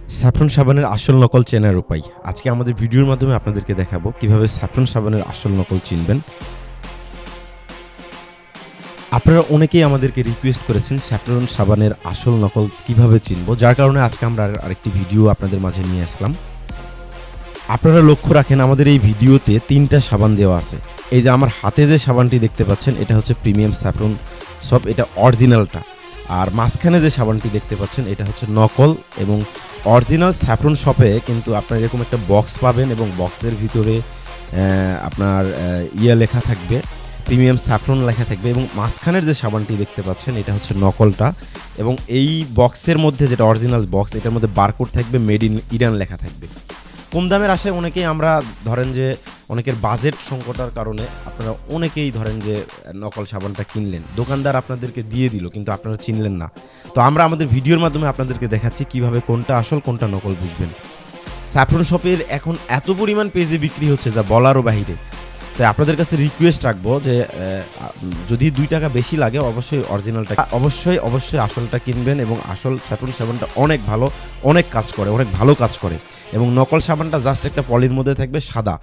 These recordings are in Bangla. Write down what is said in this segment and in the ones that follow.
স্যাফরন সাবানের আসল নকল চেনার উপায়। আজকে আমাদের ভিডিওর মাধ্যমে আপনাদেরকে দেখাবো কিভাবে স্যাফরন সাবানের আসল নকল চিনবেন। আপনারা অনেকেই আমাদেরকে রিকোয়েস্ট করেছেন স্যাফরন সাবানের আসল নকল কিভাবে চিনবো, যার কারণে আজকে আমরা আরেকটি ভিডিও আপনাদের মাঝে নিয়ে আসলাম। আপনারা লক্ষ্য রাখেন আমাদের এই ভিডিওতে 3টা সাবান দেওয়া আছে। এই যে আমার হাতে যে সাবানটি দেখতে পাচ্ছেন এটা হচ্ছে প্রিমিয়াম স্যাফরন সব, এটা অরিজিনালটা। আর মাঝখানে যে সাবানটি দেখতে পাচ্ছেন এটা হচ্ছে নকল। এবং অরিজিনাল স্যাফরন শপে কিন্তু আপনার এরকম একটা বক্স পাবেন এবং বক্সের ভিতরে আপনার লেখা থাকবে, প্রিমিয়াম স্যাফরন লেখা থাকবে। এবং মাঝখানের যে সাবানটি দেখতে পাচ্ছেন এটা হচ্ছে নকলটা। এবং এই বক্সের মধ্যে যেটা অরিজিনাল বক্স, এটার মধ্যে বারকোড থাকবে, মেড ইন ইরান লেখা থাকবে। কম দামের আশায় অনেকেই আমরা ধরেন যে অনেকের বাজেট সংকটার কারণে আপনারা অনেকেই ধরেন যে নকল সাবানটা কিনলেন, দোকানদার আপনাদেরকে দিয়ে দিল কিন্তু আপনারা চিনলেন না। তো আমরা আমাদের ভিডিওর মাধ্যমে আপনাদেরকে দেখাচ্ছি কিভাবে কোনটা আসল কোনটা নকল বুঝবেন। স্যাফরন শপের এখন এত পরিমাণ পেজে বিক্রি হচ্ছে যা বলারও বাহিরে। তাই আপনাদের কাছে রিকোয়েস্ট রাখবো যে যদি 2 টাকা বেশি লাগে অবশ্যই অরিজিনালটা, অবশ্যই আসলটা কিনবেন। এবং আসল স্যাফরন সাবানটা অনেক ভালো, অনেক কাজ করে, অনেক ভালো কাজ করে। এবং নকল সাবানটা জাস্ট একটা পলির মধ্যে থাকবে সাদা।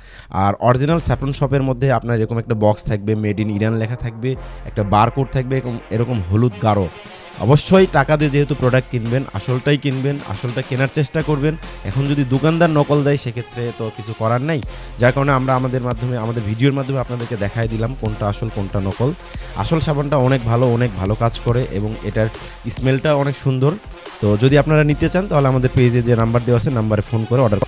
আর অরিজিনাল স্যাফরন শপের মধ্যে আপনার এরকম একটা বক্স থাকবে, মেড ইন ইরান লেখা থাকবে, একটা বারকোড থাকবে এরকম হলুদ গাঢ়। অবশ্যই টাকা দিয়ে যেহেতু প্রোডাক্ট কিনবেন, আসলটাই কিনবেন, আসলটা কেনার চেষ্টা করবেন। এখন যদি দোকানদার নকল দেয় সেক্ষেত্রে তো কিছু করার নাই। যার কারণে আমরা আমাদের ভিডিওর মাধ্যমে আপনাদেরকে দেখাই দিলাম কোনটা আসল কোনটা নকল। আসল সাবানটা অনেক ভালো কাজ করে এবং এটার স্মেলটা অনেক সুন্দর। তো যদি আপনারা নিতে চান তাহলে আমাদের পেজে যে নাম্বার দেওয়া আছে নাম্বারে ফোন করে অর্ডার